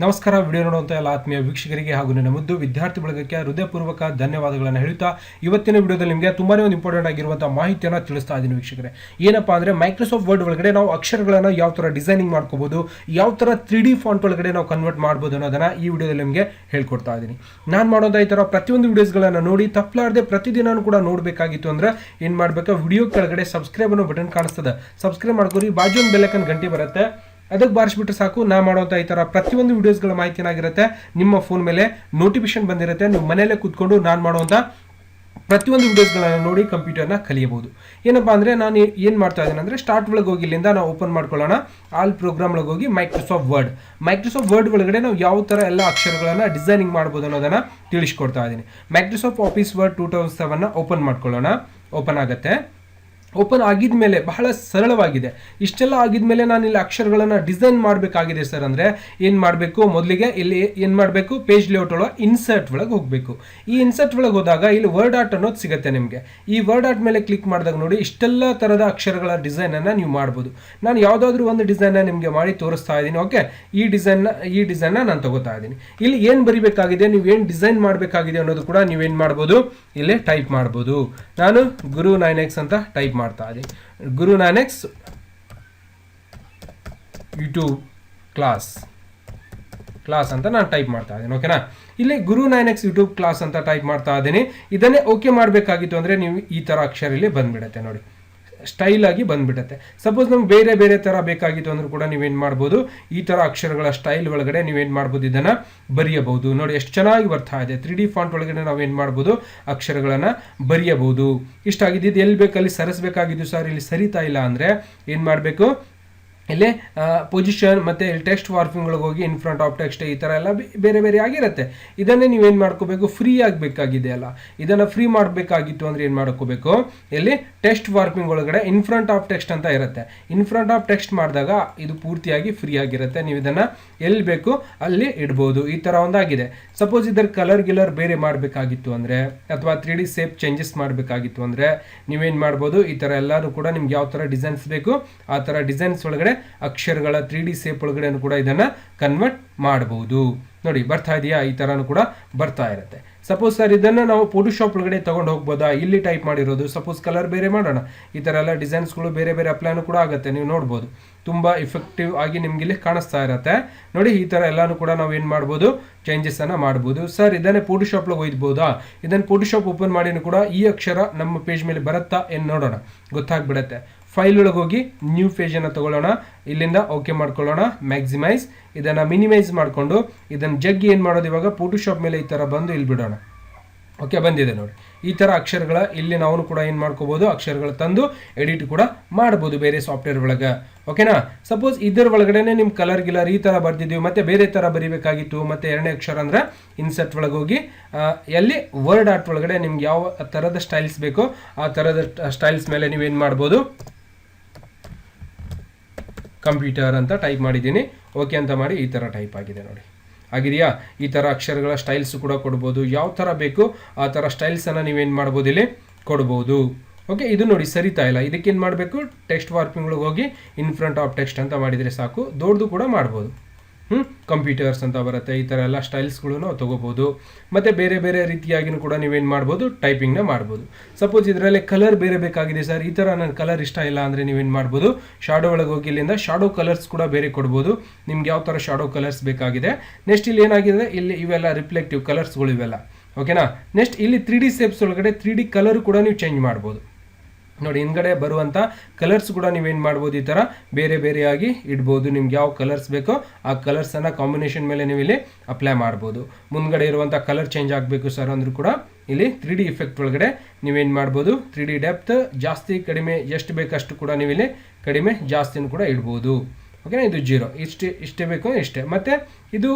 ನಮಸ್ಕಾರ. ವಿಡಿಯೋ ನೋಡುವಂಥ ಎಲ್ಲ ಆತ್ಮೀಯ ವೀಕ್ಷಕರಿಗೆ ಹಾಗೂ ನನ್ನ ಮುದ್ದು ವಿದ್ಯಾರ್ಥಿ ಬಳಗಕ್ಕೆ ಹೃದಯಪೂರ್ವಕ ಧನ್ಯವಾದಗಳನ್ನು ಹೇಳುತ್ತಾ ಇವತ್ತಿನ ವಿಡಿಯೋದಲ್ಲಿ ನಿಮಗೆ ತುಂಬಾನೇ ಒಂದು ಇಂಪಾರ್ಟೆಂಟ್ ಆಗಿರುವಂಥ ಮಾಹಿತಿಯನ್ನು ತಿಳಿಸ್ತಾ ಇದ್ದೀನಿ ವೀಕ್ಷಕರೇ. ಏನಪ್ಪಾ ಅಂದರೆ ಮೈಕ್ರೋಸಾಫ್ಟ್ ವರ್ಡ್ ಒಳಗಡೆ ನಾವು ಅಕ್ಷರಗಳನ್ನು ಯಾವ ಥರ ಡಿಸೈನಿಂಗ್ ಮಾಡ್ಕೋಬಹುದು, ಯಾವ ಥರ 3D ಫಾಂಟ್ ಒಳಗಡೆ ನಾವು ಕನ್ವರ್ಟ್ ಮಾಡ್ಬೋದು ಅನ್ನೋದನ್ನು ಈ ವಿಡಿಯೋದಲ್ಲಿ ನಿಮಗೆ ಹೇಳ್ಕೊಡ್ತಾ ಇದ್ದೀನಿ. ನಾನು ಮಾಡೋದು ಈ ಥರ ಪ್ರತಿಯೊಂದು ವಿಡಿಯೋಸ್ಗಳನ್ನು ನೋಡಿ ತಪ್ಪಲಾರದೆ ಪ್ರತಿದಿನ ಕೂಡ ನೋಡಬೇಕಾಗಿತ್ತು ಅಂದರೆ ಏನು ಮಾಡಬೇಕು, ವಿಡಿಯೋ ಕೆಳಗಡೆ ಸಬ್ಸ್ಕ್ರೈಬ್ ಅನ್ನೋ ಬಟನ್ ಕಾಣಿಸ್ತದೆ, ಸಬ್ಸ್ಕ್ರೈಬ್ ಮಾಡ್ಕೊರಿ. ಬಾಜು ಒಂದು ಬೆಲ್ ಐಕಾನ್ ಗಂಟೆ ಬರುತ್ತೆ, ಅದಕ್ಕೆ ಬಾರಿಸ್ಬಿಟ್ರೆ ಸಾಕು. ನಾ ಮಾಡುವಂಥ ಈ ಥರ ಪ್ರತಿಯೊಂದು ವೀಡಿಯೋಸ್ಗಳ ಮಾಹಿತಿ ಏನಾಗಿರುತ್ತೆ ನಿಮ್ಮ ಫೋನ್ ಮೇಲೆ ನೋಟಿಫಿಕೇಶನ್ ಬಂದಿರುತ್ತೆ. ನೀವು ಮನೆಯಲ್ಲೇ ಕೂತ್ಕೊಂಡು ನಾನು ಮಾಡುವಂಥ ಪ್ರತಿಯೊಂದು ವೀಡಿಯೋಸ್ಗಳನ್ನು ನೋಡಿ ಕಂಪ್ಯೂಟರ್ನ ಕಲಿಯಬಹುದು. ಏನಪ್ಪ ಅಂದರೆ ನಾನು ಏನು ಮಾಡ್ತಾ ಇದ್ದೀನಿ ಅಂದರೆ ಸ್ಟಾರ್ಟ್ ಒಳಗೆ ಹೋಗಿ ಇಲ್ಲಿಂದ ನಾವು ಓಪನ್ ಮಾಡ್ಕೊಳ್ಳೋಣ. ಆಲ್ ಪ್ರೋಗ್ರಾಮ್ ಒಳಗೆ ಹೋಗಿ ಮೈಕ್ರೋಸಾಫ್ಟ್ ವರ್ಡ್ ಒಳಗಡೆ ನಾವು ಯಾವ ಥರ ಎಲ್ಲ ಅಕ್ಷರಗಳನ್ನು ಡಿಸೈನಿಂಗ್ ಮಾಡ್ಬೋದು ಅನ್ನೋದನ್ನು ತಿಳಿಸ್ಕೊಡ್ತಾ ಇದ್ದೀನಿ. ಮೈಕ್ರೋಸಾಫ್ಟ್ ಆಫೀಸ್ ವರ್ಡ್ 2007 ಓಪನ್ ಮಾಡ್ಕೊಳ್ಳೋಣ. ಓಪನ್ ಆಗುತ್ತೆ. ಓಪನ್ ಆಗಿದ ಮೇಲೆ ಬಹಳ ಸರಳವಾಗಿದೆ. ಇಷ್ಟೆಲ್ಲ ಆಗಿದ ಮೇಲೆ ನಾನು ಇಲ್ಲಿ ಅಕ್ಷರಗಳನ್ನು ಡಿಸೈನ್ ಮಾಡಬೇಕಾಗಿದೆ ಸರ್ ಅಂದರೆ ಏನು ಮಾಡಬೇಕು, ಮೊದಲಿಗೆ ಇಲ್ಲಿ ಏನು ಮಾಡಬೇಕು, ಪೇಜ್ ಲೇಔಟ್ ಒಳಗೆ ಇನ್ಸರ್ಟ್ ಒಳಗೆ ಹೋಗಬೇಕು. ಈ ಇನ್ಸರ್ಟ್ ಒಳಗೆ ಹೋದಾಗ ಇಲ್ಲಿ ವರ್ಡ್ ಆರ್ಟ್ ಅನ್ನೋದು ಸಿಗುತ್ತೆ ನಿಮಗೆ. ಈ ವರ್ಡ್ ಆರ್ಟ್ ಮೇಲೆ ಕ್ಲಿಕ್ ಮಾಡಿದಾಗ ನೋಡಿ ಇಷ್ಟೆಲ್ಲ ಥರದ ಅಕ್ಷರಗಳ ಡಿಸೈನನ್ನು ನೀವು ಮಾಡ್ಬೋದು. ನಾನು ಯಾವುದಾದ್ರೂ ಒಂದು ಡಿಸೈನ್ನ ನಿಮಗೆ ಮಾಡಿ ತೋರಿಸ್ತಾ ಇದ್ದೀನಿ. ಓಕೆ, ಈ ಡಿಸೈನ್ನ ನಾನು ತಗೋತಾ ಇದ್ದೀನಿ. ಇಲ್ಲಿ ಏನು ಬರಿಬೇಕಾಗಿದೆ, ನೀವು ಏನು ಡಿಸೈನ್ ಮಾಡಬೇಕಾಗಿದೆ ಅನ್ನೋದು ಕೂಡ ನೀವೇನು ಮಾಡ್ಬೋದು, ಇಲ್ಲೇ ಟೈಪ್ ಮಾಡ್ಬೋದು. ನಾನು ಗುರು 9x ಅಂತ ಟೈಪ್ ಮಾಡ್ತಾ ಇದ್ದೀನಿ. ಗುರು 9x ಯೂಟ್ಯೂಬ್ ಕ್ಲಾಸ್ ಅಂತ ನಾನು ಟೈಪ್ ಮಾಡ್ತಾ ಇದ್ದೀನಿ. ಓಕೆನಾ, ಇಲ್ಲಿ ಗುರು 9x ಯೂಟ್ಯೂಬ್ ಕ್ಲಾಸ್ ಅಂತ ಟೈಪ್ ಮಾಡ್ತಾ ಇದ್ದೀನಿ. ಇದನ್ನೇ ಓಕೆ ಮಾಡಬೇಕಾಗಿತ್ತು ಅಂದರೆ ನೀವು ಈ ಥರ ಅಕ್ಷರ ಇಲ್ಲಿ ಬಂದ್ಬಿಡುತ್ತೆ ನೋಡಿ, ಸ್ಟೈಲ್ ಆಗಿ ಬಂದ್ಬಿಡುತ್ತೆ. ಸಪೋಸ್ ನಮ್ಗೆ ಬೇರೆ ಬೇರೆ ಥರ ಬೇಕಾಗಿತ್ತು ಅಂದ್ರೂ ಕೂಡ ನೀವೇನು ಮಾಡ್ಬೋದು, ಈ ಥರ ಅಕ್ಷರಗಳ ಸ್ಟೈಲ್ ಒಳಗಡೆ ನೀವೇನು ಮಾಡ್ಬೋದು, ಇದನ್ನು ಬರೆಯಬಹುದು. ನೋಡಿ ಎಷ್ಟು ಚೆನ್ನಾಗಿ ಬರ್ತಾ ಇದೆ. 3D ಫಾಂಟ್ ಒಳಗಡೆ ನಾವೇನು ಮಾಡ್ಬೋದು, ಅಕ್ಷರಗಳನ್ನು ಬರೆಯಬಹುದು. ಇಷ್ಟಾಗಿದ್ದು ಎಲ್ಲಿ ಬೇಕಲ್ಲಿ ಸರಿಸಬೇಕಾಗಿದ್ದು ಸರ್ ಇಲ್ಲಿ ಸರಿತಾ ಇಲ್ಲ ಅಂದರೆ ಏನು ಮಾಡಬೇಕು, ಇಲ್ಲಿ ಪೊಸಿಷನ್ ಮತ್ತು ಇಲ್ಲಿ ಟೆಕ್ಸ್ಟ್ ವಾರ್ಪಿಂಗ್ ಒಳಗೆ ಹೋಗಿ ಇನ್ ಫ್ರಂಟ್ ಆಫ್ ಟೆಕ್ಸ್ಟ್ ಈ ಥರ ಎಲ್ಲ ಬೇರೆ ಬೇರೆ ಆಗಿರುತ್ತೆ. ಇದನ್ನೇ ನೀವೇನು ಮಾಡ್ಕೋಬೇಕು, ಫ್ರೀ ಆಗಬೇಕಾಗಿದೆ ಅಲ್ಲ, ಇದನ್ನು ಫ್ರೀ ಮಾಡಬೇಕಾಗಿತ್ತು ಅಂದರೆ ಏನು ಮಾಡ್ಕೋಬೇಕು, ಇಲ್ಲಿ ಟೆಕ್ಸ್ಟ್ ವಾರ್ಪಿಂಗ್ ಒಳಗಡೆ ಇನ್ ಫ್ರಂಟ್ ಆಫ್ ಟೆಕ್ಸ್ಟ್ ಅಂತ ಇರುತ್ತೆ. ಇನ್ ಫ್ರಂಟ್ ಆಫ್ ಟೆಕ್ಸ್ಟ್ ಮಾಡಿದಾಗ ಇದು ಪೂರ್ತಿಯಾಗಿ ಫ್ರೀ ಆಗಿರುತ್ತೆ. ನೀವು ಇದನ್ನು ಎಲ್ಲಿ ಬೇಕು ಅಲ್ಲಿ ಇಡ್ಬೋದು. ಈ ಥರ ಒಂದಾಗಿದೆ. ಸಪೋಸ್ ಇದರ ಕಲರ್ ಬೇರೆ ಮಾಡಬೇಕಾಗಿತ್ತು ಅಂದರೆ ಅಥವಾ 3D ಶೇಪ್ ಚೇಂಜಸ್ ಮಾಡಬೇಕಾಗಿತ್ತು ಅಂದರೆ ನೀವೇನು ಮಾಡ್ಬೋದು, ಈ ಥರ ಎಲ್ಲರೂ ಕೂಡ ನಿಮ್ಗೆ ಯಾವ ಥರ ಡಿಸೈನ್ಸ್ ಬೇಕು ಆ ಥರ ಡಿಸೈನ್ಸ್ ಒಳಗಡೆ ಅಕ್ಷರಗಳ 3D ಶೇಪ್ ಒಳಗಡೆ ಕೂಡ ಇದನ್ನ ಕನ್ವರ್ಟ್ ಮಾಡಬಹುದು. ನೋಡಿ ಬರ್ತಾ ಇದೆಯಾ, ಈ ತರನು ಕೂಡ ಬರ್ತಾ ಇರುತ್ತೆ. ಸಪೋಸ್ ಸರ್ ಇದನ್ನ ನಾವು ಫೋಟೋಶಾಪ್ ಒಳಗಡೆ ತಗೊಂಡು ಹೋಗ್ಬೋದಾ, ಇಲ್ಲಿ ಟೈಪ್ ಮಾಡಿರೋದು. ಸಪೋಸ್ ಕಲರ್ ಬೇರೆ ಮಾಡೋಣ, ಈ ತರ ಎಲ್ಲ ಡಿಸೈನ್ಸ್ಗಳು ಬೇರೆ ಬೇರೆ ಅಪ್ಲೈನು ಕೂಡ ಆಗುತ್ತೆ. ನೀವು ನೋಡ್ಬೋದು ತುಂಬಾ ಇಫೆಕ್ಟಿವ್ ಆಗಿ ನಿಮ್ಗೆ ಇಲ್ಲಿ ಕಾಣಿಸ್ತಾ ಇರುತ್ತೆ. ನೋಡಿ ಈ ತರ ಎಲ್ಲಾನು ಕೂಡ ನಾವು ಏನು ಮಾಡ್ಬೋದು, ಚೇಂಜಸ್ ಅನ್ನ ಮಾಡ್ಬೋದು. ಸರ್ ಇದನ್ನೇ ಫೋಟೋಶಾಪ್ ಒಳಗೆ ಒಯ್ದ್ಬೋದಾ, ಇದನ್ನ ಫೋಟೋಶಾಪ್ ಓಪನ್ ಮಾಡಿನೂ ಕೂಡ ಈ ಅಕ್ಷರ ನಮ್ಮ ಪೇಜ್ ಮೇಲೆ ಬರುತ್ತಾ ಏನು ನೋಡೋಣ, ಗೊತ್ತಾಗ್ಬಿಡತ್ತೆ. ಫೈಲ್ ಒಳಗೆ ಹೋಗಿ ನ್ಯೂ ಪೇಜನ್ನು ತಗೊಳ್ಳೋಣ. ಇಲ್ಲಿಂದ ಓಕೆ ಮಾಡ್ಕೊಳ್ಳೋಣ. ಮ್ಯಾಕ್ಸಿಮೈಸ್, ಇದನ್ನು ಮಿನಿಮೈಸ್ ಮಾಡಿಕೊಂಡು ಇದನ್ನು ಜಗ್ಗಿ ಏನು ಮಾಡೋದು, ಇವಾಗ ಫೋಟೋಶಾಪ್ ಮೇಲೆ ಈ ಥರ ಬಂದು ಇಲ್ಲಿ ಬಿಡೋಣ. ಓಕೆ, ಬಂದಿದೆ ನೋಡಿ. ಈ ಥರ ಅಕ್ಷರಗಳ ಇಲ್ಲಿ ನಾವು ಕೂಡ ಏನು ಮಾಡ್ಕೋಬೋದು, ಅಕ್ಷರಗಳು ತಂದು ಎಡಿಟ್ ಕೂಡ ಮಾಡ್ಬೋದು ಬೇರೆ ಸಾಫ್ಟ್ವೇರ್ ಒಳಗೆ. ಓಕೆನಾ, ಸಪೋಸ್ ಇದರ ಒಳಗಡೆ ನಿಮ್ಮ ಕಲರ್ ಈ ಥರ ಬರ್ದಿದ್ದೀವಿ ಮತ್ತು ಬೇರೆ ಥರ ಬರಿಬೇಕಾಗಿತ್ತು. ಮತ್ತು ಎರಡನೇ ಅಕ್ಷರ ಅಂದರೆ ಇನ್ಸರ್ಟ್ ಒಳಗೆ ಹೋಗಿ ಎಲ್ಲಿ ವರ್ಡ್ ಆರ್ಟ್ ಒಳಗಡೆ ನಿಮ್ಗೆ ಯಾವ ಥರದ ಸ್ಟೈಲ್ಸ್ ಬೇಕೋ ಆ ಥರದ ಸ್ಟೈಲ್ಸ್ ಮೇಲೆ ನೀವೇನು ಮಾಡ್ಬೋದು, ಕಂಪ್ಯೂಟರ್ ಅಂತ ಟೈಪ್ ಮಾಡಿದ್ದೀನಿ. ಓಕೆ ಅಂತ ಮಾಡಿ ಈ ಥರ ಟೈಪ್ ಆಗಿದೆ ನೋಡಿ. ಆಗಿದೆಯಾ? ಈ ಥರ ಅಕ್ಷರಗಳ ಸ್ಟೈಲ್ಸ್ ಕೂಡ ಕೊಡ್ಬೋದು. ಯಾವ ಥರ ಬೇಕು ಆ ಥರ ಸ್ಟೈಲ್ಸನ್ನು ನೀವೇನು ಮಾಡ್ಬೋದು, ಇಲ್ಲಿ ಕೊಡ್ಬೋದು. ಓಕೆ, ಇದು ನೋಡಿ ಸರಿತಾ ಇಲ್ಲ. ಇದಕ್ಕೇನು ಮಾಡಬೇಕು, ಟೆಕ್ಸ್ಟ್ ವಾರ್ಪಿಂಗ್ ಒಳಗೆ ಹೋಗಿ ಇನ್ ಫ್ರಂಟ್ ಆಫ್ ಟೆಕ್ಸ್ಟ್ ಅಂತ ಮಾಡಿದರೆ ಸಾಕು. ದೊಡ್ಡದು ಕೂಡ ಮಾಡ್ಬೋದು. ಕಂಪ್ಯೂಟರ್ಸ್ ಅಂತ ಬರುತ್ತೆ. ಈ ಥರ ಎಲ್ಲ ಸ್ಟೈಲ್ಸ್ಗಳು ನಾವು ತೊಗೋಬೋದು. ಮತ್ತು ಬೇರೆ ಬೇರೆ ರೀತಿಯಾಗಿಯೂ ಕೂಡ ನೀವೇನು ಮಾಡ್ಬೋದು, ಟೈಪಿಂಗ್ನ ಮಾಡ್ಬೋದು. ಸಪೋಸ್ ಇದರಲ್ಲಿ ಕಲರ್ ಬೇರೆ ಬೇಕಾಗಿದೆ ಸರ್, ಈ ಥರ ನನ್ನ ಕಲರ್ ಇಷ್ಟ ಇಲ್ಲ ಅಂದರೆ ನೀವೇನು ಮಾಡ್ಬೋದು, ಶಾಡೋ ಒಳಗೆ ಹೋಗಿ ಇಲ್ಲಿಂದ ಶಾಡೋ ಕಲರ್ಸ್ ಕೂಡ ಬೇರೆ ಕೊಡ್ಬೋದು. ನಿಮ್ಗೆ ಯಾವ ಥರ ಶಾಡೋ ಕಲರ್ಸ್ ಬೇಕಾಗಿದೆ. ನೆಕ್ಸ್ಟ್ ಇಲ್ಲಿ ಏನಾಗಿದೆ, ಇಲ್ಲಿ ಇವೆಲ್ಲ ರಿಫ್ಲೆಕ್ಟಿವ್ ಕಲರ್ಸ್ಗಳು ಇವೆಲ್ಲ. ಓಕೆನಾ, ನೆಕ್ಸ್ಟ್ ಇಲ್ಲಿ 3D ಶೇಪ್ಸ್ ಒಳಗಡೆ 3D ಕಲರ್ ಕೂಡ ನೀವು ಚೇಂಜ್ ಮಾಡ್ಬೋದು. ನೋಡಿ ಹಿಂದ್ಗಡೆ ಬರುವಂಥ ಕಲರ್ಸ್ ಕೂಡ ನೀವೇನು ಮಾಡ್ಬೋದು, ಈ ಥರ ಬೇರೆ ಬೇರೆಯಾಗಿ ಇಡ್ಬೋದು. ನಿಮ್ಗೆ ಯಾವ ಕಲರ್ಸ್ ಬೇಕೋ ಆ ಕಲರ್ಸನ್ನು ಕಾಂಬಿನೇಷನ್ ಮೇಲೆ ನೀವು ಇಲ್ಲಿ ಅಪ್ಲೈ ಮಾಡ್ಬೋದು. ಮುಂದ್ಗಡೆ ಇರುವಂಥ ಕಲರ್ ಚೇಂಜ್ ಆಗಬೇಕು ಸರ್ ಅಂದರೂ ಕೂಡ ಇಲ್ಲಿ 3D ಇಫೆಕ್ಟ್ ಒಳಗಡೆ ನೀವೇನು ಮಾಡ್ಬೋದು, 3D ಡೆಪ್ತ್ ಜಾಸ್ತಿ ಕಡಿಮೆ ಎಷ್ಟು ಬೇಕಷ್ಟು ಕೂಡ ನೀವು ಇಲ್ಲಿ ಕಡಿಮೆ ಜಾಸ್ತಿನೂ ಕೂಡ ಇಡ್ಬೋದು. ಓಕೆನಾ, ಇದು 0 ಇಷ್ಟೇ ಬೇಕು ಇಷ್ಟೇ. ಮತ್ತು ಇದು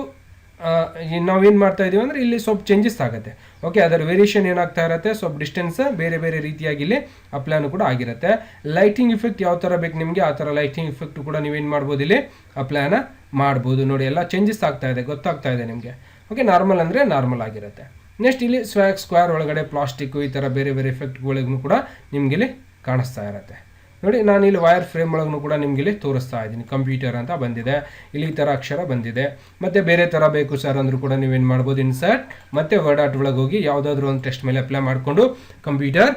ನಾವೇನು ಮಾಡ್ತಾ ಇದೀವಿ ಅಂದರೆ ಇಲ್ಲಿ ಸ್ವಲ್ಪ ಚೇಂಜಸ್ ಆಗುತ್ತೆ. ಓಕೆ, ಅದರ ವೇರಿಯೇಷನ್ ಏನಾಗ್ತಾ ಇರುತ್ತೆ, ಸ್ವಲ್ಪ ಡಿಸ್ಟೆನ್ಸ್ ಬೇರೆ ಬೇರೆ ರೀತಿಯಾಗಿ ಇಲ್ಲಿ ಅಪ್ಲೈನು ಕೂಡ ಆಗಿರುತ್ತೆ. ಲೈಟಿಂಗ್ ಇಫೆಕ್ಟ್ ಯಾವ ಥರ ಬೇಕು ನಿಮಗೆ ಆ ಥರ ಲೈಟಿಂಗ್ ಇಫೆಕ್ಟ್ ಕೂಡ ನೀವೇನು ಮಾಡ್ಬೋದು, ಇಲ್ಲಿ ಅಪ್ಲೈನ ಮಾಡ್ಬೋದು. ನೋಡಿ ಎಲ್ಲ ಚೇಂಜಸ್ ಆಗ್ತಾ ಇದೆ, ಗೊತ್ತಾಗ್ತಾ ಇದೆ ನಿಮಗೆ. ಓಕೆ, ನಾರ್ಮಲ್ ಅಂದರೆ ನಾರ್ಮಲ್ ಆಗಿರುತ್ತೆ. ನೆಕ್ಸ್ಟ್ ಇಲ್ಲಿ ಸ್ಕ್ವೇರ್ ಒಳಗಡೆ ಪ್ಲಾಸ್ಟಿಕ್ ಈ ಥರ ಬೇರೆ ಬೇರೆ ಎಫೆಕ್ಟ್ಗಳಿಗೂ ಕೂಡ ನಿಮ್ಗೆ ಇಲ್ಲಿ ಕಾಣಿಸ್ತಾ ಇರುತ್ತೆ. ನೋಡಿ ನಾನು ಇಲ್ಲಿ ವೈರ್ ಫ್ರೇಮ್ ಒಳಗೂ ಕೂಡ ನಿಮ್ಗೆ ಇಲ್ಲಿ ತೋರಿಸ್ತಾ ಇದ್ದೀನಿ. ಕಂಪ್ಯೂಟರ್ ಅಂತ ಬಂದಿದೆ, ಇಲ್ಲಿ ಈ ಥರ ಅಕ್ಷರ ಬಂದಿದೆ. ಮತ್ತು ಬೇರೆ ಥರ ಬೇಕು ಸರ್ ಅಂದರೂ ಕೂಡ ನೀವೇನು ಮಾಡ್ಬೋದು, ಇನ್ಸರ್ಟ್ ಮತ್ತು ವರ್ಡ್ ಆರ್ಟ್ ಒಳಗೆ ಹೋಗಿ ಯಾವುದಾದ್ರೂ ಒಂದು ಟೆಕ್ಸ್ಟ್ ಮೇಲೆ ಅಪ್ಲೈ ಮಾಡಿಕೊಂಡು ಕಂಪ್ಯೂಟರ್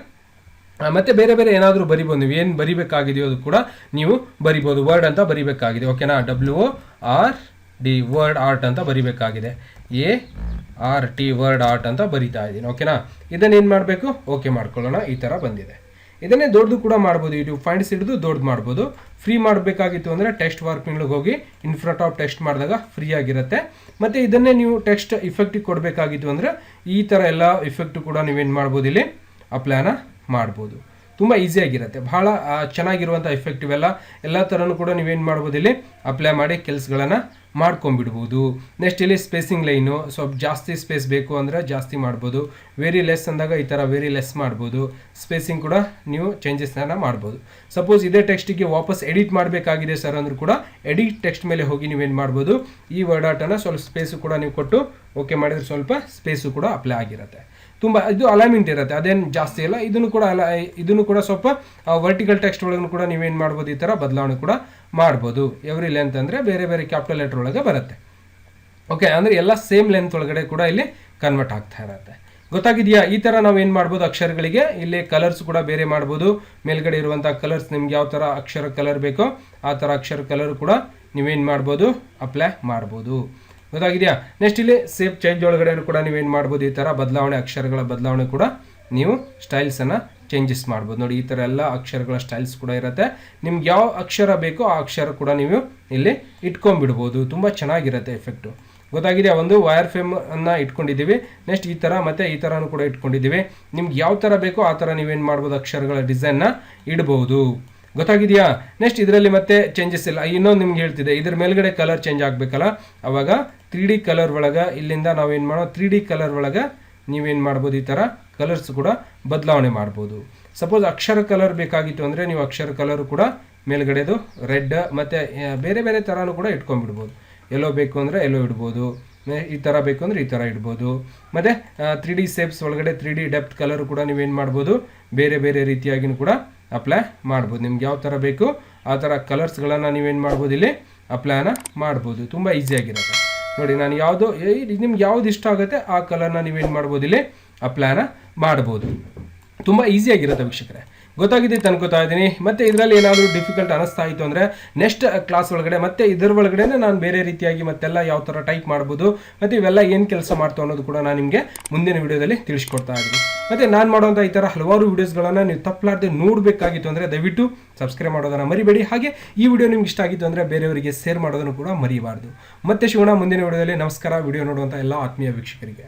ಮತ್ತು ಬೇರೆ ಬೇರೆ ಏನಾದರೂ ಬರಿಬೋದು. ನೀವು ಏನು ಬರಿಬೇಕಾಗಿದೆಯೋ ಅದು ಕೂಡ ನೀವು ಬರಿಬೋದು. ವರ್ಡ್ ಅಂತ ಬರಿಬೇಕಾಗಿದೆ, ಓಕೆನಾ. WORD ವರ್ಡ್ ಆರ್ಟ್ ಅಂತ ಬರಿಬೇಕಾಗಿದೆ. ART ವರ್ಡ್ ಆರ್ಟ್ ಅಂತ ಬರಿತಾ ಇದ್ದೀನಿ, ಓಕೆನಾ. ಇದನ್ನೇನು ಮಾಡಬೇಕು, ಓಕೆ ಮಾಡ್ಕೊಳ್ಳೋಣ. ಈ ಥರ ಬಂದಿದೆ. ಇದನ್ನೇ ದೊಡ್ಡದು ಕೂಡ ಮಾಡ್ಬೋದು, ಯೂಟ್ಯೂಬ್ ಫೈಂಡ್ಸ್ ಹಿಡಿದು ದೊಡ್ಡದು ಮಾಡ್ಬೋದು. ಫ್ರೀ ಮಾಡಬೇಕಾಗಿತ್ತು ಅಂದರೆ ಟೆಕ್ಸ್ಟ್ ವರ್ಕ್ಗಳಿಗೆ ಹೋಗಿ ಇನ್ಫ್ರಂಟ್ ಆಫ್ ಟೆಕ್ಸ್ಟ್ ಮಾಡಿದಾಗ ಫ್ರೀ ಆಗಿರುತ್ತೆ. ಮತ್ತು ಇದನ್ನೇ ನೀವು ಟೆಕ್ಸ್ಟ್ ಇಫೆಕ್ಟಿಗೆ ಕೊಡಬೇಕಾಗಿತ್ತು ಅಂದರೆ ಈ ಥರ ಎಲ್ಲ ಇಫೆಕ್ಟು ಕೂಡ ನೀವೇನು ಮಾಡ್ಬೋದು, ಇಲ್ಲಿ ಅಪ್ಲೈನ ಮಾಡ್ಬೋದು. ತುಂಬ ಈಸಿಯಾಗಿರುತ್ತೆ, ಭಾಳ ಚೆನ್ನಾಗಿರುವಂಥ ಇಫೆಕ್ಟಿವ್ ಎಲ್ಲ ಥರನೂ ಕೂಡ ನೀವೇನು ಮಾಡ್ಬೋದು, ಇಲ್ಲಿ ಅಪ್ಲೈ ಮಾಡಿ ಕೆಲಸಗಳನ್ನು ಮಾಡ್ಕೊಂಬಿಡ್ಬೋದು. ನೆಕ್ಸ್ಟ್ ಇಲ್ಲಿ ಸ್ಪೇಸಿಂಗ್ ಲೈನು, ಸ್ವಲ್ಪ ಜಾಸ್ತಿ ಸ್ಪೇಸ್ ಬೇಕು ಅಂದರೆ ಜಾಸ್ತಿ ಮಾಡ್ಬೋದು. ವೆರಿ ಲೆಸ್ ಅಂದಾಗ ಈ ಥರ ವೆರಿ ಲೆಸ್ ಮಾಡ್ಬೋದು. ಸ್ಪೇಸಿಂಗ್ ಕೂಡ ನೀವು ಚೇಂಜಸ್ನ ಮಾಡ್ಬೋದು. ಸಪೋಸ್ ಇದೇ ಟೆಕ್ಸ್ಟಿಗೆ ವಾಪಸ್ ಎಡಿಟ್ ಮಾಡಬೇಕಾಗಿದೆ ಸರ್ ಅಂದರೂ ಕೂಡ ಎಡಿಟ್ ಟೆಕ್ಸ್ಟ್ ಮೇಲೆ ಹೋಗಿ ನೀವೇನು ಮಾಡ್ಬೋದು, ಈ ವರ್ಡ್ ಆರ್ಟನ್ನು ಸ್ವಲ್ಪ ಸ್ಪೇಸು ಕೂಡ ನೀವು ಕೊಟ್ಟು ಓಕೆ ಮಾಡಿದರೆ ಸ್ವಲ್ಪ ಸ್ಪೇಸು ಕೂಡ ಅಪ್ಲೈ ಆಗಿರುತ್ತೆ. ತುಂಬ ಇದು ಅಲೈನ್ಮೆಂಟ್ ಇರುತ್ತೆ, ಅದೇನು ಜಾಸ್ತಿ ಇಲ್ಲ. ಇದನ್ನು ಕೂಡ ಸ್ವಲ್ಪ ವರ್ಟಿಕಲ್ ಟೆಕ್ಸ್ಟ್ ಒಳಗೂ ಕೂಡ ನೀವೇನು ಮಾಡ್ಬೋದು, ಈ ಥರ ಬದಲಾವಣೆ ಕೂಡ ಮಾಡ್ಬೋದು. ಎವ್ರಿ ಲೆಂತ್ ಅಂದರೆ ಬೇರೆ ಬೇರೆ ಕ್ಯಾಪಿಟಲ್ ಲೆಟರ್ ಒಳಗೆ ಬರುತ್ತೆ, ಓಕೆ. ಅಂದರೆ ಎಲ್ಲ ಸೇಮ್ ಲೆಂತ್ ಒಳಗಡೆ ಕೂಡ ಇಲ್ಲಿ ಕನ್ವರ್ಟ್ ಆಗ್ತಾ ಇರುತ್ತೆ. ಗೊತ್ತಾಗಿದೆಯಾ? ಈ ಥರ ನಾವು ಏನು ಮಾಡ್ಬೋದು, ಅಕ್ಷರಗಳಿಗೆ ಇಲ್ಲಿ ಕಲರ್ಸ್ ಕೂಡ ಬೇರೆ ಮಾಡ್ಬೋದು. ಮೇಲ್ಗಡೆ ಇರುವಂಥ ಕಲರ್ಸ್ ನಿಮ್ಗೆ ಯಾವ ಥರ ಅಕ್ಷರ ಕಲರ್ ಬೇಕೋ ಆ ಥರ ಅಕ್ಷರ ಕಲರ್ ಕೂಡ ನೀವೇನು ಮಾಡ್ಬೋದು, ಅಪ್ಲೈ ಮಾಡ್ಬೋದು. ಗೊತ್ತಾಗಿದೆಯಾ? ನೆಕ್ಸ್ಟ್ ಇಲ್ಲಿ ಸೇಪ್ ಚೇಂಜ್ ಒಳಗಡೆ ಕೂಡ ನೀವೇನು ಮಾಡ್ಬೋದು, ಈ ಥರ ಬದಲಾವಣೆ, ಅಕ್ಷರಗಳ ಬದಲಾವಣೆ ಕೂಡ ನೀವು ಸ್ಟೈಲ್ಸನ್ನು ಚೇಂಜಸ್ ಮಾಡ್ಬೋದು. ನೋಡಿ, ಈ ಥರ ಎಲ್ಲ ಅಕ್ಷರಗಳ ಸ್ಟೈಲ್ಸ್ ಕೂಡ ಇರುತ್ತೆ. ನಿಮ್ಗೆ ಯಾವ ಅಕ್ಷರ ಬೇಕೋ ಆ ಅಕ್ಷರ ಕೂಡ ನೀವು ಇಲ್ಲಿ ಇಟ್ಕೊಂಡ್ಬಿಡ್ಬೋದು. ತುಂಬ ಚೆನ್ನಾಗಿರುತ್ತೆ ಎಫೆಕ್ಟು. ಗೊತ್ತಾಗಿದೆ? ಒಂದು ವೈರ್ ಫ್ರೇಮ್ ಅನ್ನು ಇಟ್ಕೊಂಡಿದ್ದೀವಿ. ನೆಕ್ಸ್ಟ್ ಈ ಥರ ಮತ್ತು ಈ ಥರನೂ ಕೂಡ ಇಟ್ಕೊಂಡಿದ್ದೀವಿ. ನಿಮ್ಗೆ ಯಾವ ಥರ ಬೇಕೋ ಆ ಥರ ನೀವೇನು ಮಾಡ್ಬೋದು, ಅಕ್ಷರಗಳ ಡಿಸೈನ್ನ ಇಡ್ಬೋದು. ಗೊತ್ತಾಗಿದೆಯಾ? ನೆಕ್ಸ್ಟ್ ಇದರಲ್ಲಿ ಮತ್ತೆ ಚೇಂಜಸ್ ಇಲ್ಲ. ಇನ್ನೊಂದು ನಿಮ್ಗೆ ಹೇಳ್ತಿದೆ, ಇದ್ರ ಮೇಲ್ಗಡೆ ಕಲರ್ ಚೇಂಜ್ ಆಗಬೇಕಲ್ಲ, ಅವಾಗ 3D ಕಲರ್ ಒಳಗೆ ಇಲ್ಲಿಂದ ನಾವೇನು ಮಾಡೋ 3D ಕಲರ್ ಒಳಗೆ ನೀವೇನು ಮಾಡ್ಬೋದು, ಈ ಥರ ಕಲರ್ಸ್ ಕೂಡ ಬದಲಾವಣೆ ಮಾಡ್ಬೋದು. ಸಪೋಸ್ ಅಕ್ಷರ ಕಲರ್ ಬೇಕಾಗಿತ್ತು ಅಂದರೆ ನೀವು ಅಕ್ಷರ ಕಲರ್ ಕೂಡ ಮೇಲ್ಗಡೆದು ರೆಡ್ ಮತ್ತು ಬೇರೆ ಬೇರೆ ಥರನೂ ಕೂಡ ಇಟ್ಕೊಂಡ್ಬಿಡ್ಬೋದು. ಎಲ್ಲೋ ಬೇಕು ಅಂದರೆ ಎಲ್ಲೋ ಇಡ್ಬೋದು, ಈ ಥರ ಬೇಕು ಅಂದರೆ ಈ ಥರ ಇಡ್ಬೋದು. ಮತ್ತು 3D ಶೇಪ್ಸ್ ಒಳಗಡೆ 3D ಡೆಪ್ತ್ ಕಲರ್ ಕೂಡ ನೀವೇನು ಮಾಡ್ಬೋದು, ಬೇರೆ ಬೇರೆ ರೀತಿಯಾಗಿಯೂ ಕೂಡ ಅಪ್ಲೈ ಮಾಡ್ಬೋದು. ನಿಮ್ಗೆ ಯಾವ ಥರ ಬೇಕು ಆ ಥರ ಕಲರ್ಸ್ಗಳನ್ನು ನೀವೇನು ಮಾಡ್ಬೋದು, ಇಲ್ಲಿ ಅಪ್ಲೈನ ಮಾಡ್ಬೋದು. ತುಂಬ ಈಸಿಯಾಗಿರುತ್ತೆ. ನೋಡಿ, ನಾನು ನಿಮ್ಗೆ ಯಾವ್ದು ಇಷ್ಟ ಆಗುತ್ತೆ ಆ ಕಲರ್ನ ನೀವೇನು ಮಾಡ್ಬೋದು, ಇಲ್ಲಿ ಅಪ್ಲೈನ ಮಾಡ್ಬೋದು. ತುಂಬ ಈಸಿಯಾಗಿರುತ್ತೆ ವೀಕ್ಷಕರೇ. ಗೊತ್ತಾಗಿದೆ ಅನ್ಕೋತಾ ಇದ್ದೀನಿ. ಮತ್ತು ಇದರಲ್ಲಿ ಏನಾದರೂ ಡಿಫಿಕಲ್ಟ್ ಅನ್ನಿಸ್ತಾ ಇತ್ತು ಅಂದರೆ ನೆಕ್ಸ್ಟ್ ಕ್ಲಾಸ್ ಒಳಗಡೆ ಮತ್ತು ಇದರ ಒಳಗಡೆ ನಾನು ಬೇರೆ ರೀತಿಯಾಗಿ ಮತ್ತೆಲ್ಲ ಯಾವ ಥರ ಟೈಪ್ ಮಾಡ್ಬೋದು ಮತ್ತು ಇವೆಲ್ಲ ಏನು ಕೆಲಸ ಮಾಡ್ತಾ ಅನ್ನೋದು ಕೂಡ ನಾನು ನಿಮಗೆ ಮುಂದಿನ ವಿಡಿಯೋದಲ್ಲಿ ತಿಳಿಸ್ಕೊಡ್ತಾ ಇದ್ದೀನಿ. ಮತ್ತು ನಾನು ಮಾಡುವಂಥ ಈ ಥರ ಹಲವಾರು ವೀಡಿಯೋಸ್ಗಳನ್ನು ನೀವು ತಪ್ಪಲಾರದೆ ನೋಡಬೇಕಾಗಿತ್ತು ಅಂದರೆ ದಯವಿಟ್ಟು ಸಬ್ಸ್ಕ್ರೈಬ್ ಮಾಡೋದನ್ನು ಮರಿಬೇಡಿ. ಹಾಗೆ ಈ ವಿಡಿಯೋ ನಿಮ್ಗೆ ಇಷ್ಟ ಆಗಿತ್ತು ಅಂದರೆ ಬೇರೆಯವರಿಗೆ ಶೇರ್ ಮಾಡೋದನ್ನು ಕೂಡ ಮರಿಬಾರ್ದು. ಮತ್ತೆ ಸಿಗೋಣ ಮುಂದಿನ ವಿಡಿಯೋದಲ್ಲಿ. ನಮಸ್ಕಾರ. ವಿಡಿಯೋ ನೋಡುವಂಥ ಎಲ್ಲ ಆತ್ಮೀಯ ವೀಕ್ಷಕರಿಗೆ.